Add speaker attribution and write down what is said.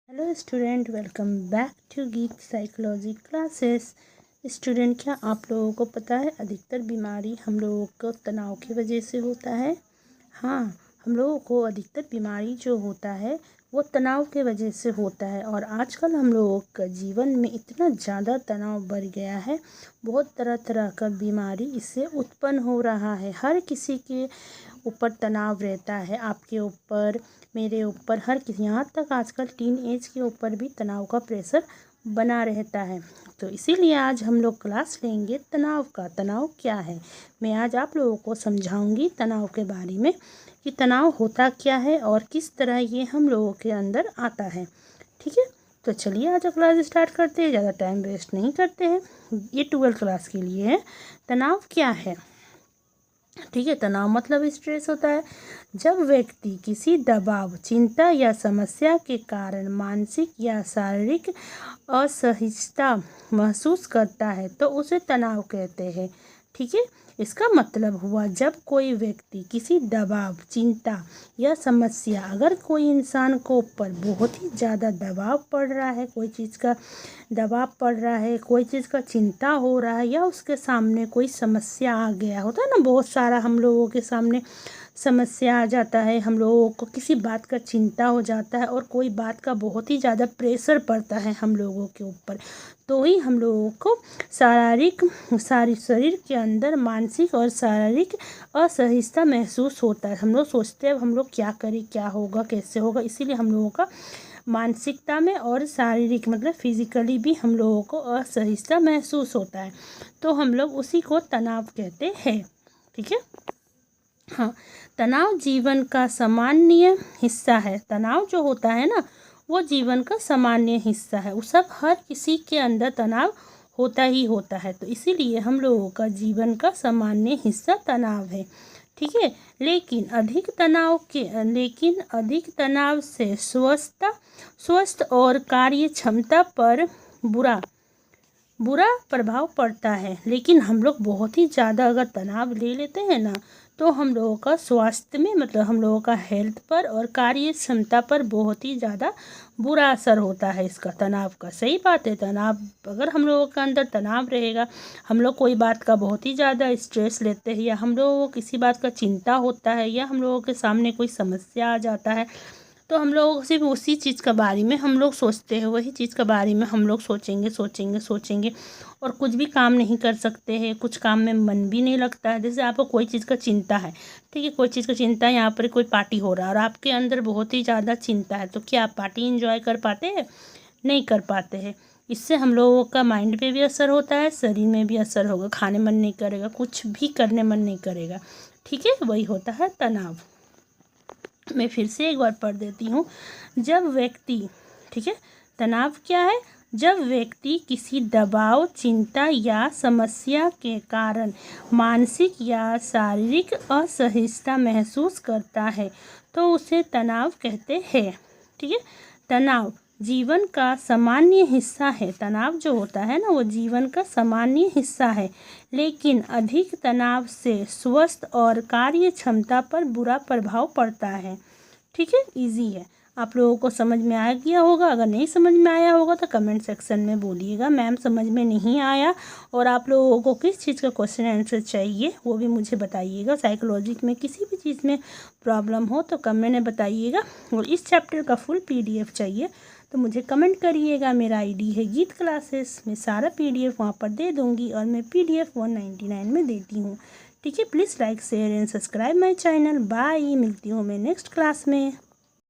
Speaker 1: Hello student, welcome back to Geet psychology classes. Student, क्या आप लोगों को पता है अधिकतर बीमारी हम लोगों को तनाव की वजह से होता है। हाँ, हम लोगों को अधिकतर बीमारी जो होता है वो तनाव के वजह से होता है। और आजकल हम लोगों का जीवन में इतना ज़्यादा तनाव बढ़ गया है, बहुत तरह तरह का बीमारी इससे उत्पन्न हो रहा है। हर किसी के ऊपर तनाव रहता है, आपके ऊपर, मेरे ऊपर, हर किसी, यहाँ तक आजकल टीन एज के ऊपर भी तनाव का प्रेशर बना रहता है। तो इसीलिए आज हम लोग क्लास लेंगे तनाव का। तनाव क्या है, मैं आज आप लोगों को समझाऊंगी तनाव के बारे में कि तनाव होता क्या है और किस तरह ये हम लोगों के अंदर आता है। ठीक है, तो चलिए आज क्लास स्टार्ट करते हैं, ज़्यादा टाइम वेस्ट नहीं करते हैं। ये 12th क्लास के लिए है। तनाव क्या है? ठीक है, तनाव मतलब स्ट्रेस होता है जब व्यक्ति किसी दबाव, चिंता या समस्या के कारण मानसिक या शारीरिक असहिष्णुता महसूस करता है तो उसे तनाव कहते हैं। ठीक है, इसका मतलब हुआ जब कोई व्यक्ति किसी दबाव, चिंता या समस्या, अगर कोई इंसान को ऊपर बहुत ही ज़्यादा दबाव पड़ रहा है, कोई चीज़ का दबाव पड़ रहा है, कोई चीज़ का चिंता हो रहा है, या उसके सामने कोई समस्या आ गया होता है ना, बहुत सारा हम लोगों के सामने समस्या आ जाता है, हम लोगों को किसी बात का चिंता हो जाता है और कोई बात का बहुत ही ज़्यादा प्रेशर पड़ता है हम लोगों के ऊपर, तो ही हम लोगों को शरीर के अंदर मानसिक और शारीरिक असहिष्णुता महसूस होता है। हम लोग सोचते हैं हम लोग क्या करें, क्या होगा, कैसे होगा, इसीलिए हम लोगों का मानसिकता में और शारीरिक मतलब फिजिकली भी हम लोगों को असहिष्णुता महसूस होता है, तो हम लोग उसी को तनाव कहते हैं। ठीक है, हाँ, तनाव जीवन का सामान्य हिस्सा है। तनाव जो होता है ना, वो जीवन का सामान्य हिस्सा है। वो सब, हर किसी के अंदर तनाव होता ही होता है, तो इसीलिए हम लोगों का जीवन का सामान्य हिस्सा तनाव है। ठीक है, लेकिन अधिक तनाव से स्वस्थ और कार्य क्षमता पर बुरा प्रभाव पड़ता है। लेकिन हम लोग बहुत ही ज़्यादा अगर तनाव ले लेते हैं ना, तो हम लोगों का स्वास्थ्य में, मतलब हम लोगों का हेल्थ पर और कार्य क्षमता पर बहुत ही ज़्यादा बुरा असर होता है इसका, तनाव का। सही बात है, तनाव, अगर हम लोगों के अंदर तनाव रहेगा, हम लोग कोई बात का बहुत ही ज़्यादा स्ट्रेस लेते हैं, या हम लोगों को किसी बात का चिंता होता है, या हम लोगों के सामने कोई समस्या आ जाता है, तो हम लोग सिर्फ उसी चीज़ के बारे में हम लोग सोचते हैं, वही चीज़ के बारे में हम लोग सोचेंगे और कुछ भी काम नहीं कर सकते हैं, कुछ काम में मन भी नहीं लगता है। जैसे आपको कोई चीज़ का चिंता है, ठीक है, कोई चीज़ का चिंता है, यहाँ पर कोई पार्टी हो रहा है और आपके अंदर बहुत ही ज़्यादा चिंता है, तो क्या आप पार्टी एंजॉय कर पाते हैं? नहीं कर पाते हैं। इससे हम लोगों का माइंड पे भी असर होता है, शरीर में भी असर होगा, खाने मन नहीं करेगा, कुछ भी करने मन नहीं करेगा। ठीक है, वही होता है तनाव। मैं फिर से एक बार पढ़ देती हूँ। जब व्यक्ति, ठीक है, तनाव क्या है? जब व्यक्ति किसी दबाव, चिंता या समस्या के कारण मानसिक या शारीरिक असहिष्णुता महसूस करता है तो उसे तनाव कहते हैं। ठीक है, तनाव जीवन का सामान्य हिस्सा है। तनाव जो होता है ना, वो जीवन का सामान्य हिस्सा है, लेकिन अधिक तनाव से स्वस्थ और कार्य क्षमता पर बुरा प्रभाव पड़ता है। ठीक है, इजी है, आप लोगों को समझ में आ गया होगा। अगर नहीं समझ में आया होगा तो कमेंट सेक्शन में बोलिएगा मैम समझ में नहीं आया, और आप लोगों को किस चीज़ का क्वेश्चन आंसर चाहिए वो भी मुझे बताइएगा। साइकोलॉजी में किसी भी चीज़ में प्रॉब्लम हो तो कमेंट में बताइएगा, और इस चैप्टर का फुल PDF चाहिए तो मुझे कमेंट करिएगा। मेरा ID है गीत क्लासेस, मैं सारा PDF वहाँ पर दे दूँगी, और मैं PDF 199 में देती हूँ। ठीक है, please like, share and subscribe my channel. Bye, मिलती हूँ मैं नेक्स्ट क्लास में।